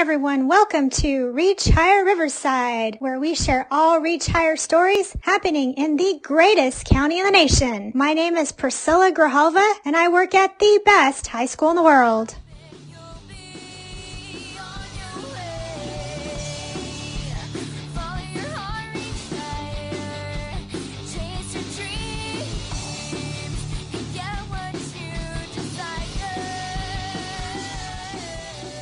everyone. Welcome to Reach Higher Riverside, where we share all Reach Higher stories happening in the greatest county in the nation. My name is Priscilla Grijalva, and I work at the best high school in the world.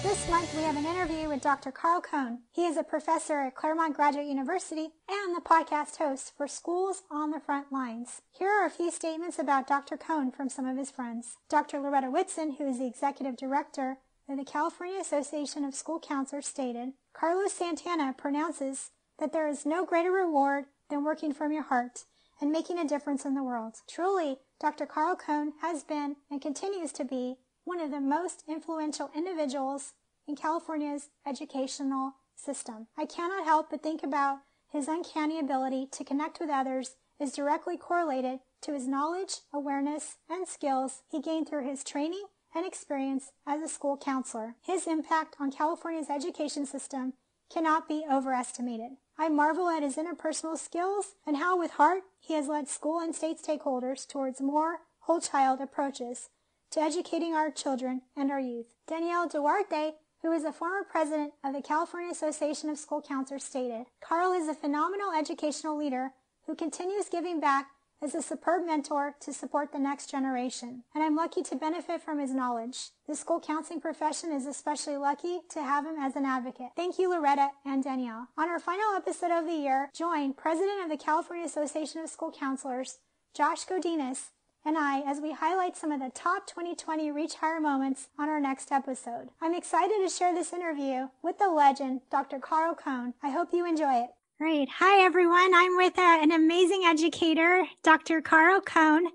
This month we have an interview with Dr. Cohn. He is a professor at Claremont Graduate University and the podcast host for Schools on the Front Lines. Here are a few statements about Dr. Cohn from some of his friends. Dr. Loretta Whitson, who is the executive director of the California Association of School Counselors, stated, Carlos Santana pronounces that there is no greater reward than working from your heart and making a difference in the world. Truly, Dr. Cohn has been and continues to be one of the most influential individuals in California's educational system. I cannot help but think about his uncanny ability to connect with others is directly correlated to his knowledge, awareness, and skills he gained through his training and experience as a school counselor. His impact on California's education system cannot be overestimated. I marvel at his interpersonal skills and how with heart he has led school and state stakeholders towards more whole child approaches to educating our children and our youth. Danielle Duarte, who is a former president of the California Association of School Counselors, stated, Carl is a phenomenal educational leader who continues giving back as a superb mentor to support the next generation, and I'm lucky to benefit from his knowledge. The school counseling profession is especially lucky to have him as an advocate. Thank you, Loretta and Danielle. On our final episode of the year, join President of the California Association of School Counselors, Josh Godinez, and I as we highlight some of the top 2020 Reach Higher moments on our next episode. I'm excited to share this interview with the legend, Dr. Cohn. I hope you enjoy it. Great. Hi, everyone. I'm with an amazing educator, Dr. Cohn.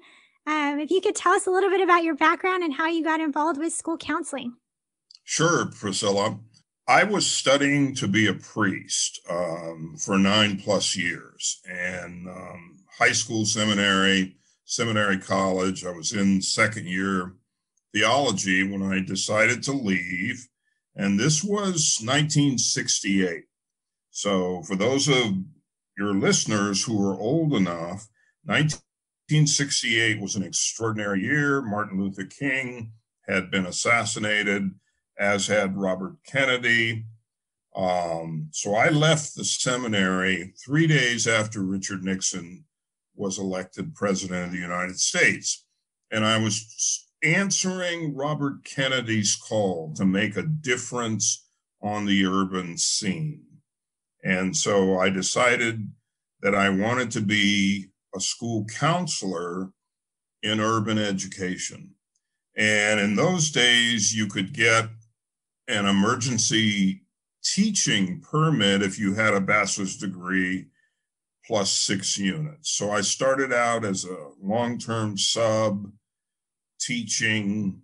If you could tell us a little bit about your background and how you got involved with school counseling. Sure, Priscilla. I was studying to be a priest for 9+ years, and high school seminary college. I was in second year theology when I decided to leave, and this was 1968. So for those of your listeners who are old enough, 1968 was an extraordinary year. Martin Luther King had been assassinated, as had Robert Kennedy. So I left the seminary 3 days after Richard Nixon was elected president of the United States. And I was answering Robert Kennedy's call to make a difference on the urban scene. And so I decided that I wanted to be a school counselor in urban education. And in those days, you could get an emergency teaching permit if you had a bachelor's degree plus 6 units. So I started out as a long-term sub teaching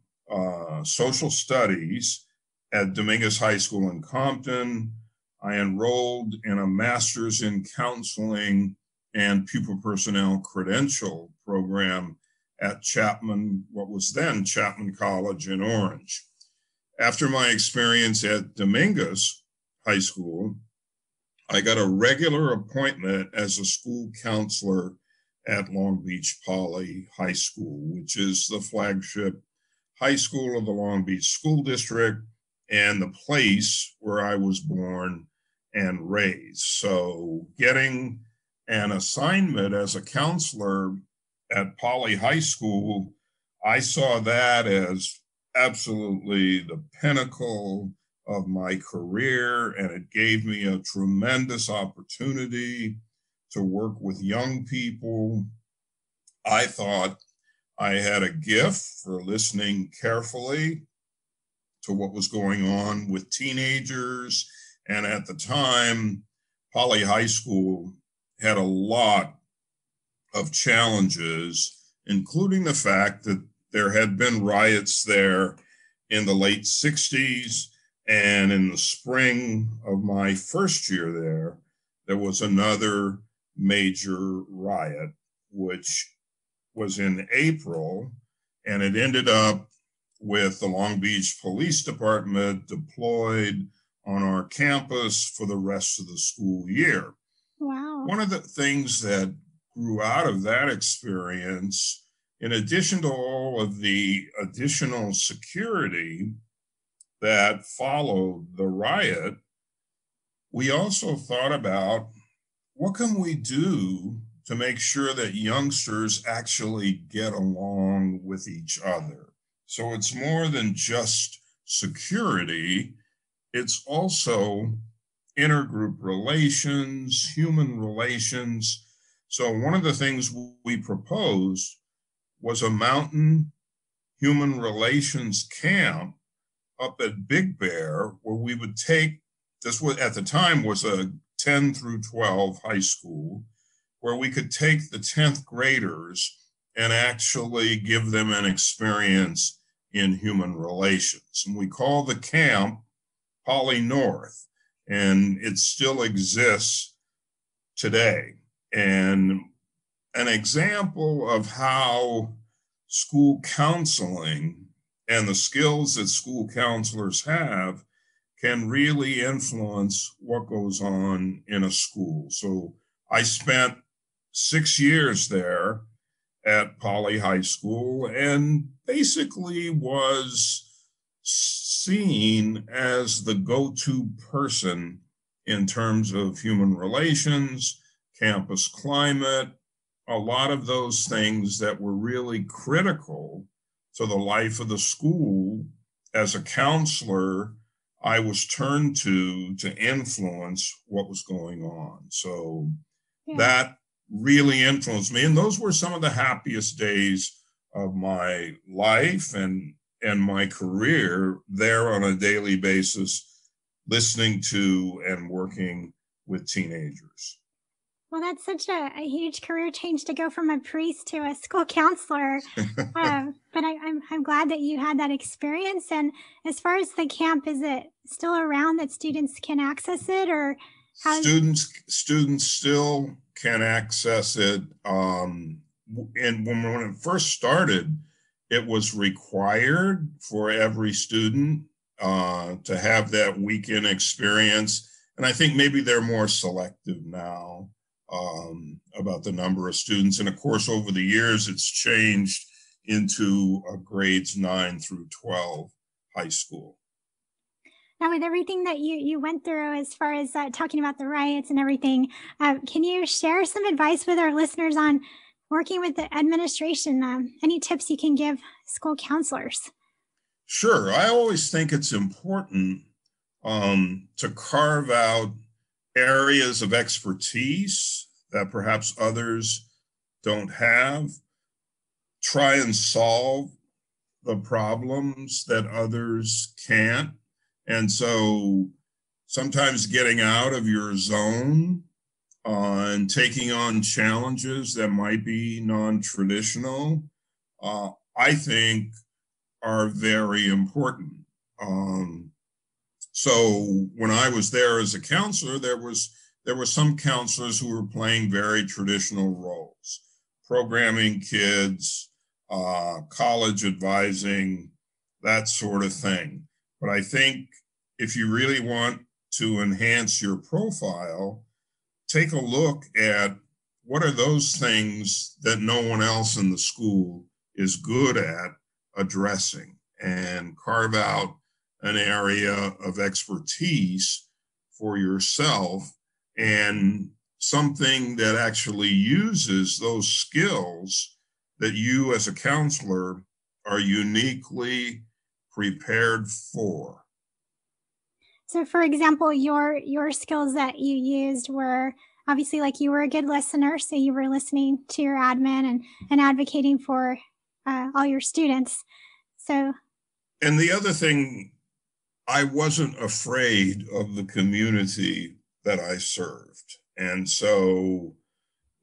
social studies at Dominguez High School in Compton. I enrolled in a master's in counseling and pupil personnel credential program at Chapman, what was then Chapman College in Orange. After my experience at Dominguez High School, I got a regular appointment as a school counselor at Long Beach Poly High School, which is the flagship high school of the Long Beach School District and the place where I was born and raised. So getting an assignment as a counselor at Poly High School, I saw that as absolutely the pinnacle of my career, and it gave me a tremendous opportunity to work with young people. I thought I had a gift for listening carefully to what was going on with teenagers, and at the time, Poly High School had a lot of challenges, including the fact that there had been riots there in the late 60s. And in the spring of my first year there was another major riot, which was in April, and it ended up with the Long Beach Police Department deployed on our campus for the rest of the school year. Wow. One of the things that grew out of that experience, in addition to all of the additional security that followed the riot, we also thought about what can we do to make sure that youngsters actually get along with each other. So it's more than just security, it's also intergroup relations, human relations. So one of the things we proposed was a mountain human relations camp up at Big Bear, where we would take, this was at the time was a 10 through 12 high school, where we could take the 10th graders and actually give them an experience in human relations. And we call the camp Poly North, and it still exists today. And an example of how school counseling and the skills that school counselors have can really influence what goes on in a school. So I spent 6 years there at Poly High School and basically was seen as the go-to person in terms of human relations, campus climate, a lot of those things that were really critical to the life of the school. As a counselor, I was turned to influence what was going on. So that really influenced me. And those were some of the happiest days of my life and my career there on a daily basis, listening to and working with teenagers. Well, that's such a huge career change to go from a priest to a school counselor. But I'm glad that you had that experience. And as far as the camp, is it still around that students can access it, or how? Students still can access it. And when it first started, it was required for every student to have that weekend experience. And I think maybe they're more selective now about the number of students. And of course, over the years, it's changed into grades 9 through 12 high school. Now, with everything that you went through as far as talking about the riots and everything, can you share some advice with our listeners on working with the administration? Any tips you can give school counselors? Sure. I always think it's important to carve out areas of expertise that perhaps others don't have. Try and solve the problems that others can't. And so sometimes getting out of your zone and taking on challenges that might be non-traditional, I think are very important. So when I was there as a counselor, there were some counselors who were playing very traditional roles, programming kids, college advising, that sort of thing. But I think if you really want to enhance your profile, take a look at what are those things that no one else in the school is good at addressing, and carve out an area of expertise for yourself and something that actually uses those skills that you as a counselor are uniquely prepared for. So, for example, your skills that you used were obviously, like, you were a good listener, so you were listening to your admin and advocating for all your students. So, and the other thing, I wasn't afraid of the community that I served. And so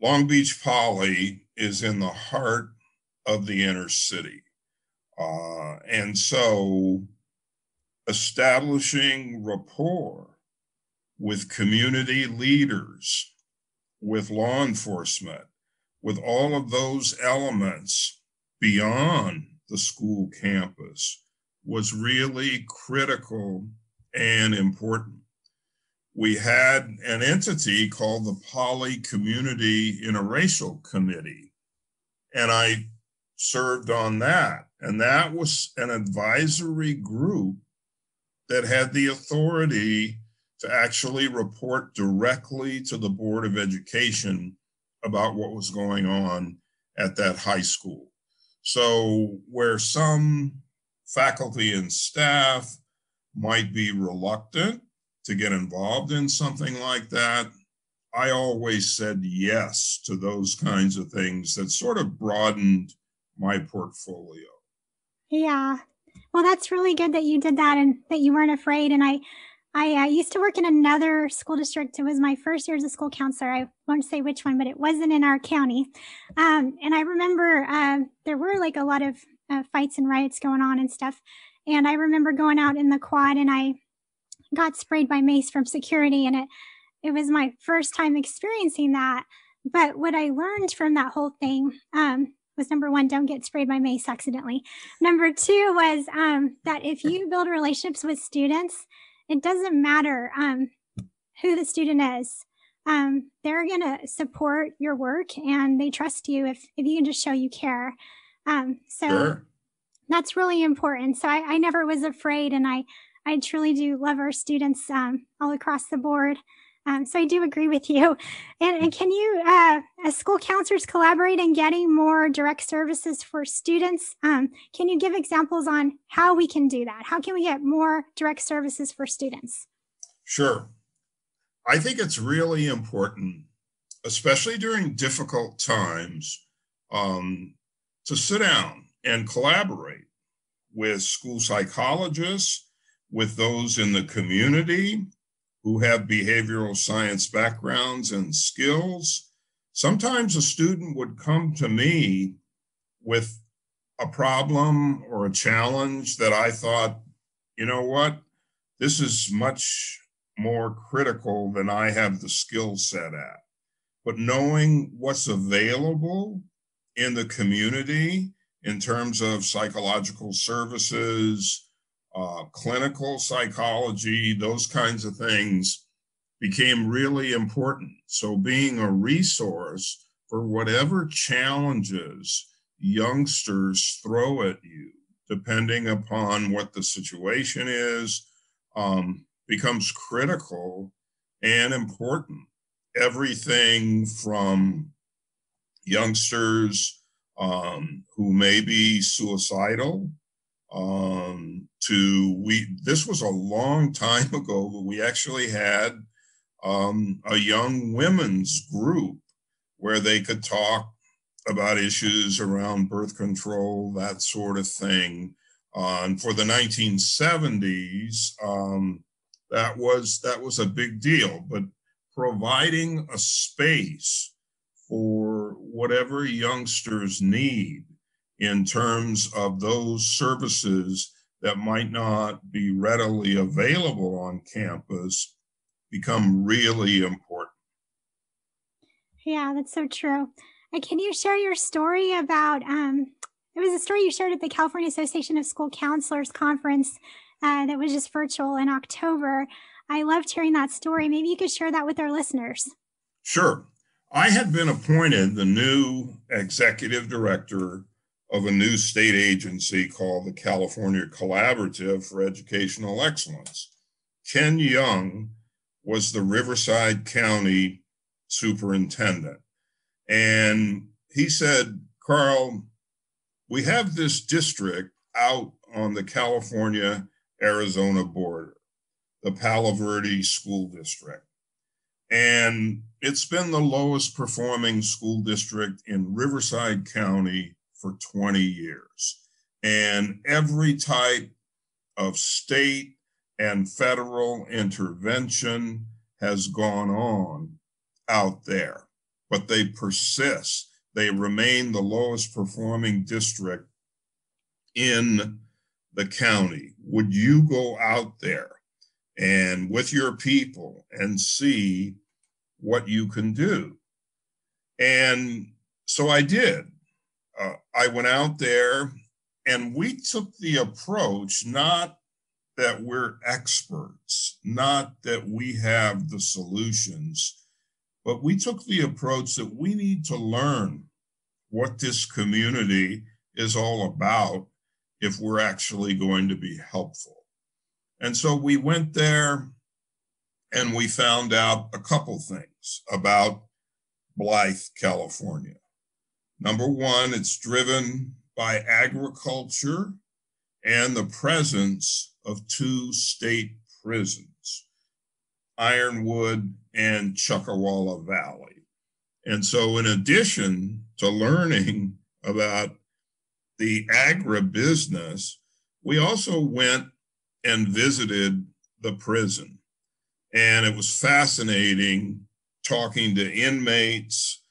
Long Beach Poly is in the heart of the inner city. And so establishing rapport with community leaders, with law enforcement, with all of those elements beyond the school campus was really critical and important. We had an entity called the Poly Community Interracial Committee, and I served on that. And that was an advisory group that had the authority to actually report directly to the Board of Education about what was going on at that high school. So where some faculty and staff might be reluctant to get involved in something like that, I always said yes to those kinds of things that sort of broadened my portfolio. Yeah. Well, that's really good that you did that and that you weren't afraid. And I used to work in another school district. It was my first year as a school counselor. I won't say which one, but it wasn't in our county. And I remember there were like a lot of fights and riots going on and stuff. And I remember going out in the quad and I got sprayed by mace from security. And it was my first time experiencing that. But what I learned from that whole thing was, number one, don't get sprayed by mace accidentally. Number two was that if you build relationships with students, it doesn't matter who the student is. They're going to support your work and they trust you if you can just show you care. Sure. That's really important. So I never was afraid, and I truly do love our students all across the board. So I do agree with you. And can you, as school counselors, collaborate in getting more direct services for students? Can you give examples on how we can do that? How can we get more direct services for students? Sure. I think it's really important, especially during difficult times, to sit down and collaborate with school psychologists, with those in the community who have behavioral science backgrounds and skills. Sometimes a student would come to me with a problem or a challenge that I thought, you know what, this is much more critical than I have the skill set at. But knowing what's available in the community in terms of psychological services, clinical psychology, those kinds of things became really important. So being a resource for whatever challenges youngsters throw at you, depending upon what the situation is, becomes critical and important. Everything from youngsters who may be suicidal this was a long time ago, but we actually had a young women's group where they could talk about issues around birth control, that sort of thing. And for the 1970s, that was a big deal, but providing a space for whatever youngsters need in terms of those services that might not be readily available on campus become really important. Yeah, that's so true. And can you share your story about, it was a story you shared at the California Association of School Counselors conference that was just virtual in October. I loved hearing that story. Maybe you could share that with our listeners. Sure. I had been appointed the new executive director of a new state agency called the California Collaborative for Educational Excellence. Ken Young was the Riverside County superintendent. And he said, Carl, we have this district out on the California-Arizona border, the Palo Verde School District. And it's been the lowest performing school district in Riverside County for 20 years. And every type of state and federal intervention has gone on out there, but they persist. They remain the lowest performing district in the county. Would you go out there and with your people and see what you can do? And so I did. I went out there and we took the approach not that we're experts, not that we have the solutions, but we took the approach that we need to learn what this community is all about if we're actually going to be helpful. And so we went there and we found out a couple things about Blythe, California. Number one, it's driven by agriculture and the presence of 2 state prisons, Ironwood and Chuckawalla Valley. And so in addition to learning about the agribusiness, we also went and visited the prison. And it was fascinating talking to inmates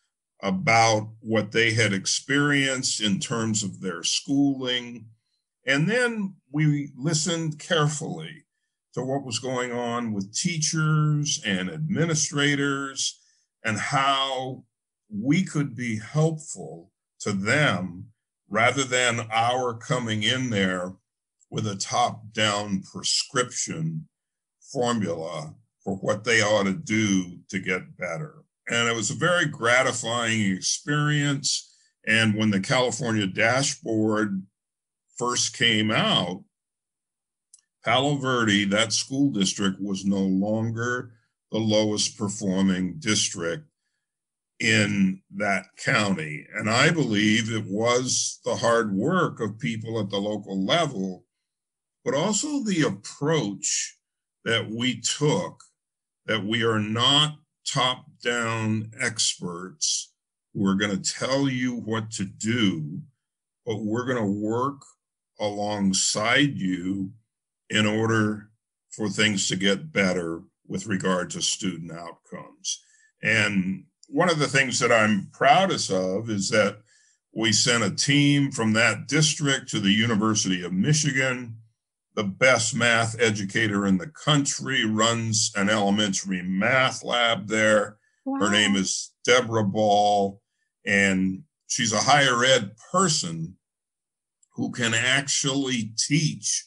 about what they had experienced in terms of their schooling. And then we listened carefully to what was going on with teachers and administrators and how we could be helpful to them rather than our coming in there with a top-down prescription formula for what they ought to do to get better. And it was a very gratifying experience. And when the California dashboard first came out, Palo Verde, that school district, was no longer the lowest performing district in that county. And I believe it was the hard work of people at the local level, but also the approach that we took, that we are not top-down experts who are going to tell you what to do, but we're going to work alongside you in order for things to get better with regard to student outcomes. And one of the things that I'm proudest of is that we sent a team from that district to the University of Michigan. The best math educator in the country runs an elementary math lab there. Wow. Her name is Deborah Ball, and she's a higher ed person who can actually teach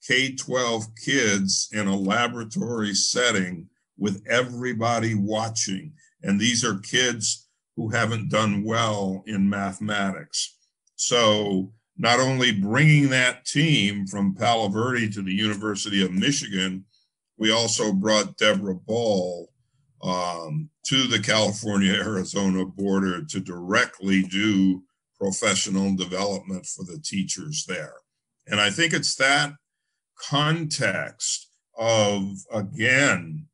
K-12 kids in a laboratory setting with everybody watching. And these are kids who haven't done well in mathematics. So not only bringing that team from Palo Verde to the University of Michigan, we also brought Deborah Ball to the California-Arizona border to directly do professional development for the teachers there. And I think it's that context of, again,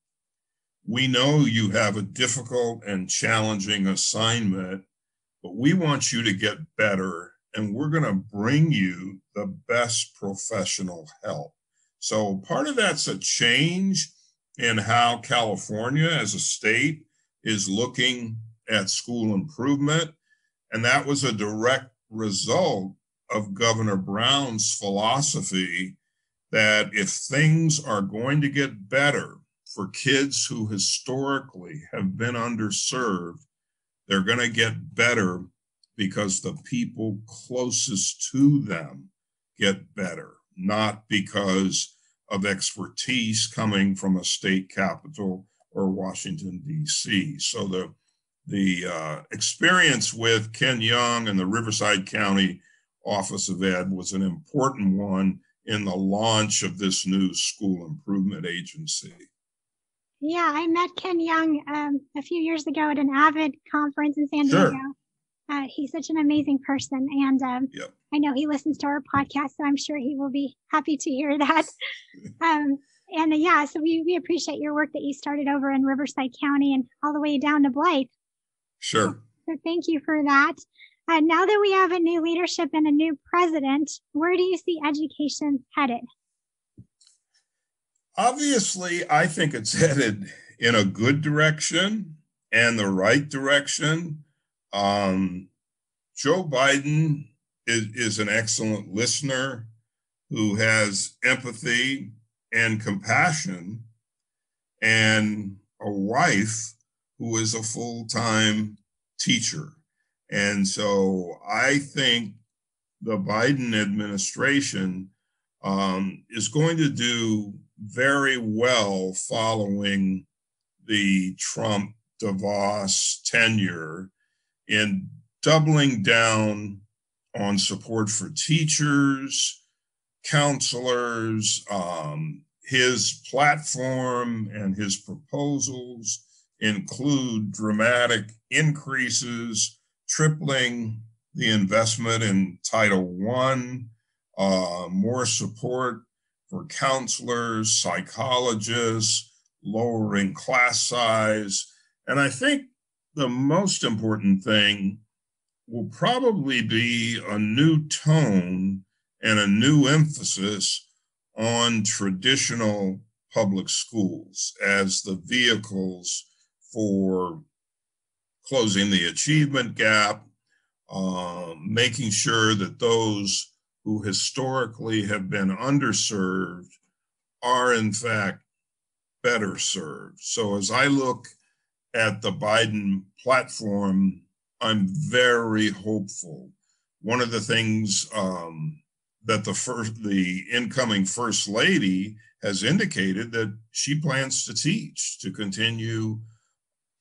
we know you have a difficult and challenging assignment, but we want you to get better, and we're going to bring you the best professional help. So part of that's a change in how California as a state is looking at school improvement. And that was a direct result of Governor Brown's philosophy that if things are going to get better for kids who historically have been underserved, they're going to get better because the people closest to them get better, not because of expertise coming from a state capital or Washington, D.C. So the experience with Ken Young and the Riverside County Office of Ed was an important one in the launch of this new school improvement agency. Yeah, I met Ken Young a few years ago at an AVID conference in San Diego. Sure. He's such an amazing person, and yep. I know he listens to our podcast, so I'm sure he will be happy to hear that. So we appreciate your work that you started over in Riverside County and all the way down to Blythe. Sure. So thank you for that. Now that we have a new leadership and a new president, where do you see education headed? Obviously, I think it's headed in a good direction and the right direction. Joe Biden is an excellent listener who has empathy and compassion, and a wife who is a full-time teacher. And so I think the Biden administration is going to do very well following the Trump DeVos tenure in doubling down on support for teachers, counselors. His platform and his proposals include dramatic increases, tripling the investment in Title I, more support for counselors, psychologists, lowering class size. And I think the most important thing will probably be a new tone and a new emphasis on traditional public schools as the vehicles for closing the achievement gap, making sure that those who historically have been underserved are in fact better served. So as I look at the Biden platform, I'm very hopeful. One of the things that the incoming First Lady has indicated that she plans to teach, to continue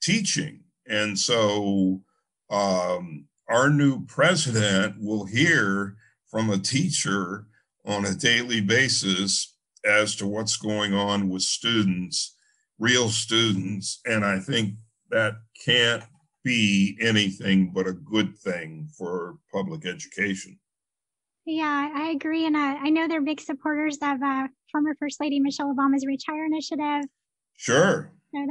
teaching. And so our new president will hear from a teacher on a daily basis as to what's going on with students, real students. And I think that can't be anything but a good thing for public education. Yeah, I agree. And I know they're big supporters of former First Lady Michelle Obama's Retire initiative. Sure. So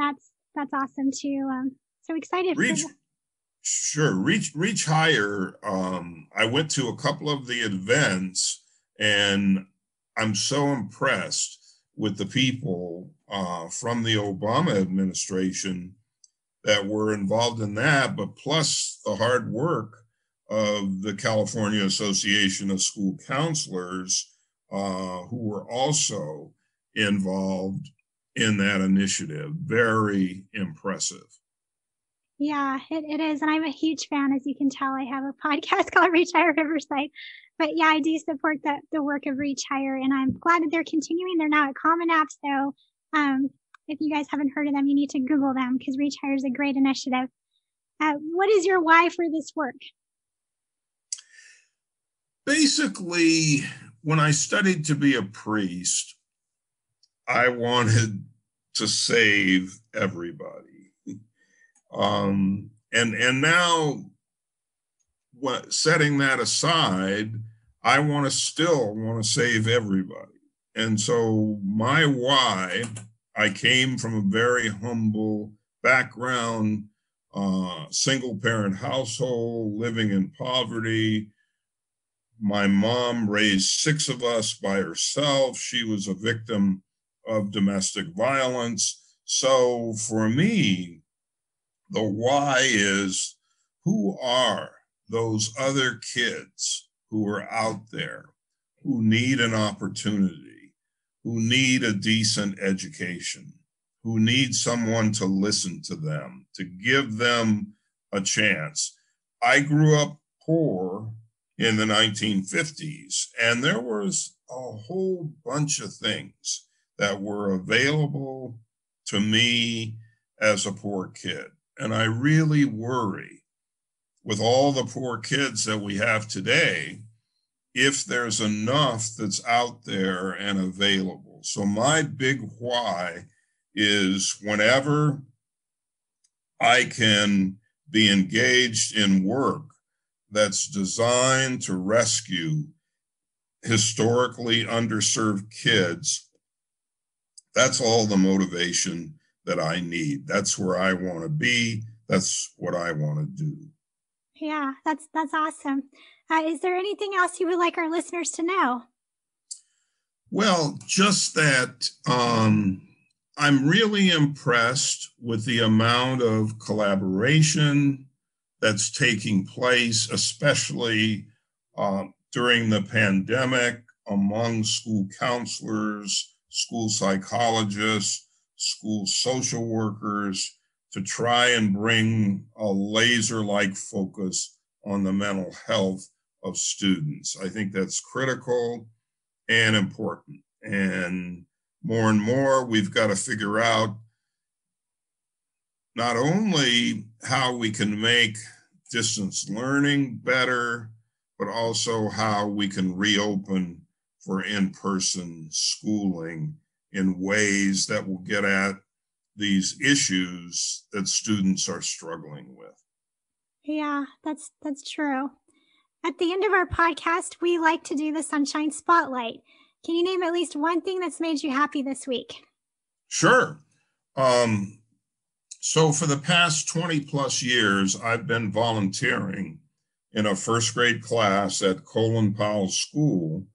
that's awesome too. So excited for that. Sure. Reach Higher. I went to a couple of the events and I'm so impressed with the people from the Obama administration that were involved in that, but plus the hard work of the California Association of School Counselors, who were also involved in that initiative. Very impressive. Yeah, it is. And I'm a huge fan, as you can tell. I have a podcast called Reach Higher Riverside. But yeah, I do support the work of Reach Higher, and I'm glad that they're continuing. They're now at Common App, so if you guys haven't heard of them, you need to Google them because Reach Higher is a great initiative. What is your why for this work? Basically, when I studied to be a priest, I wanted to save everybody. And now, setting that aside, I still want to save everybody. And so my why, I came from a very humble background, single parent household, living in poverty. My mom raised 6 of us by herself. She was a victim of domestic violence. So for me, the why is, who are those other kids who are out there who need an opportunity, who need a decent education, who need someone to listen to them, to give them a chance? I grew up poor in the 1950s, and there was a whole bunch of things that were available to me as a poor kid. And I really worry, with all the poor kids that we have today, if there's enough that's out there and available. So my big why is, whenever I can be engaged in work that's designed to rescue historically underserved kids, that's all the motivation that I need. That's where I want to be. That's what I want to do. Yeah, that's awesome. Is there anything else you would like our listeners to know? Well, just that I'm really impressed with the amount of collaboration that's taking place, especially during the pandemic, among school counselors, school psychologists, school social workers, to try and bring a laser-like focus on the mental health of students. I think that's critical. and important. And more, we've got to figure out not only how we can make distance learning better, but also how we can reopen for in-person schooling in ways that will get at these issues that students are struggling with. Yeah, that's true. At the end of our podcast, we like to do the Sunshine Spotlight. Can you name at least one thing that's made you happy this week? Sure. So for the past 20 plus years, I've been volunteering in a first grade class at Cohn School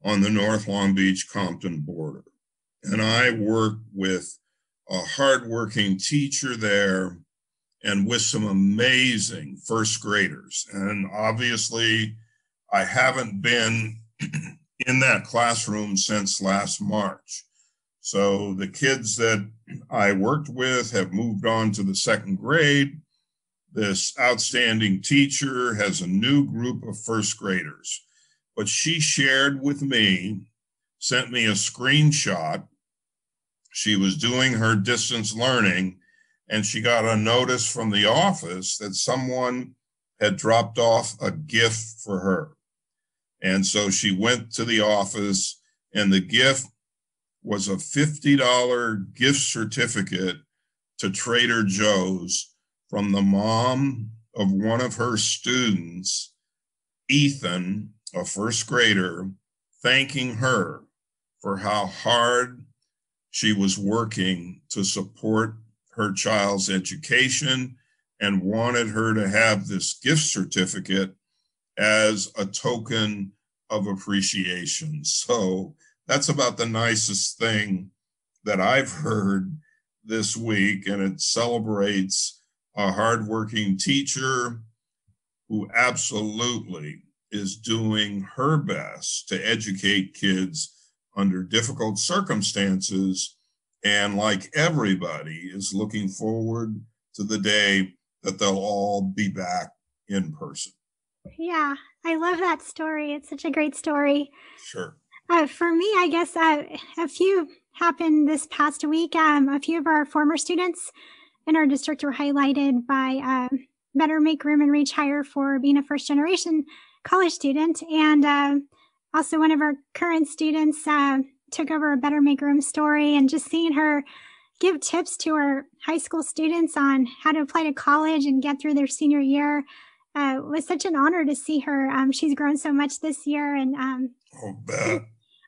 on the North Long Beach Compton border. And I work with a hardworking teacher there and with some amazing first graders. And obviously, I haven't been in that classroom since last March. So the kids that I worked with have moved on to the second grade. This outstanding teacher has a new group of first graders, but she shared with me, sent me a screenshot. She was doing her distance learning and she got a notice from the office that someone had dropped off a gift for her. And so she went to the office and the gift was a $50 gift certificate to Trader Joe's from the mom of one of her students, Ethan, a first grader, thanking her for how hard she was working to support her child's education and wanted her to have this gift certificate as a token of appreciation. So that's about the nicest thing that I've heard this week, and it celebrates a hardworking teacher who absolutely is doing her best to educate kids under difficult circumstances, and like everybody is looking forward to the day that they'll all be back in person. Yeah, I love that story. It's such a great story. Sure. For me, I guess a few happened this past week. A few of our former students in our district were highlighted by Better Make Room and Reach Higher for being a first generation college student. And also one of our current students took over a Better Make Room story, and just seeing her give tips to our high school students on how to apply to college and get through their senior year was such an honor to see her. She's grown so much this year, and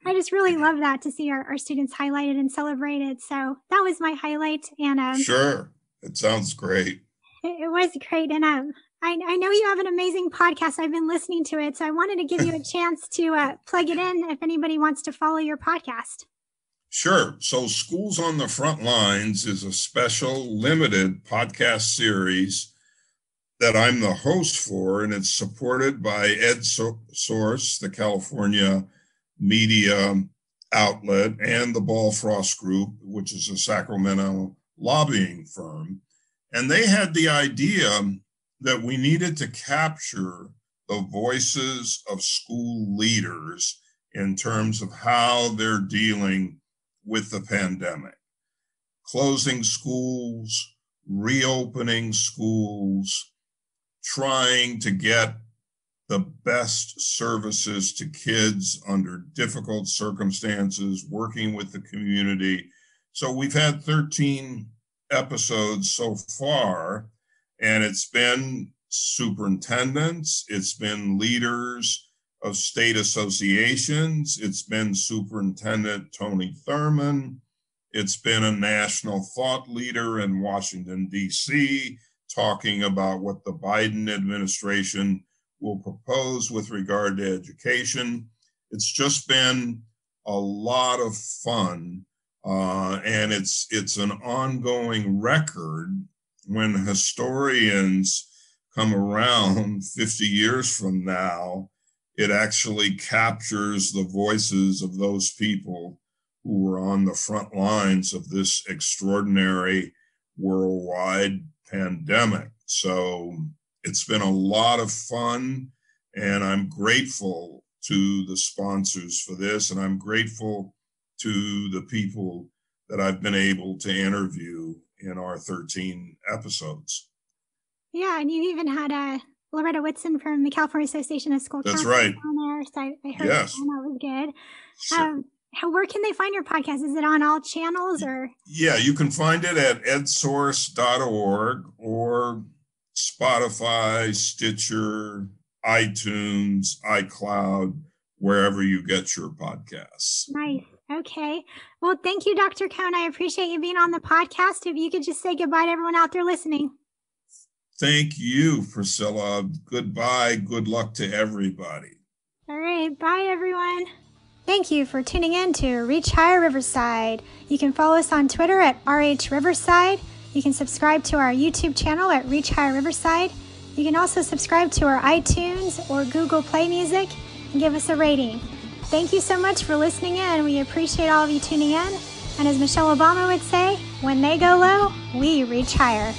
I just really love that, to see our students highlighted and celebrated. So that was my highlight. And sure, it sounds great. It was great. And I know you have an amazing podcast. I've been listening to it, so I wanted to give you a chance to plug it in if anybody wants to follow your podcast. Sure. So Schools on the Front Lines is a special limited podcast series that I'm the host for, and it's supported by EdSource, the California media outlet, and the Ball-Frost Group, which is a Sacramento lobbying firm. And they had the idea that we needed to capture the voices of school leaders in terms of how they're dealing with the pandemic. Closing schools, reopening schools, trying to get the best services to kids under difficult circumstances, working with the community. So we've had 13 episodes so far, and it's been superintendents, it's been leaders of state associations, it's been Superintendent Tony Thurmond, it's been a national thought leader in Washington, D.C., talking about what the Biden administration will propose with regard to education. It's just been a lot of fun, and it's an ongoing record. When historians come around 50 years from now, it actually captures the voices of those people who were on the front lines of this extraordinary worldwide pandemic. So it's been a lot of fun, and I'm grateful to the sponsors for this, and I'm grateful to the people that I've been able to interview in our 13 episodes. Yeah, and you even had Loretta Whitson from the California Association of School That's Counselors right. on there, so I heard Yes. that was good. Sure. Where can they find your podcast? Is it on all channels or? Yeah, you can find it at edsource.org or Spotify, Stitcher, iTunes, iCloud, wherever you get your podcasts. Nice. Okay. Well, thank you, Dr. Cohn. I appreciate you being on the podcast. If you could just say goodbye to everyone out there listening. Thank you, Priscilla. Goodbye. Good luck to everybody. All right. Bye, everyone. Thank you for tuning in to Reach Higher Riverside. You can follow us on Twitter at RH Riverside. You can subscribe to our YouTube channel at Reach Higher Riverside. You can also subscribe to our iTunes or Google Play Music and give us a rating. Thank you so much for listening in. We appreciate all of you tuning in. And as Michelle Obama would say, when they go low, we reach higher.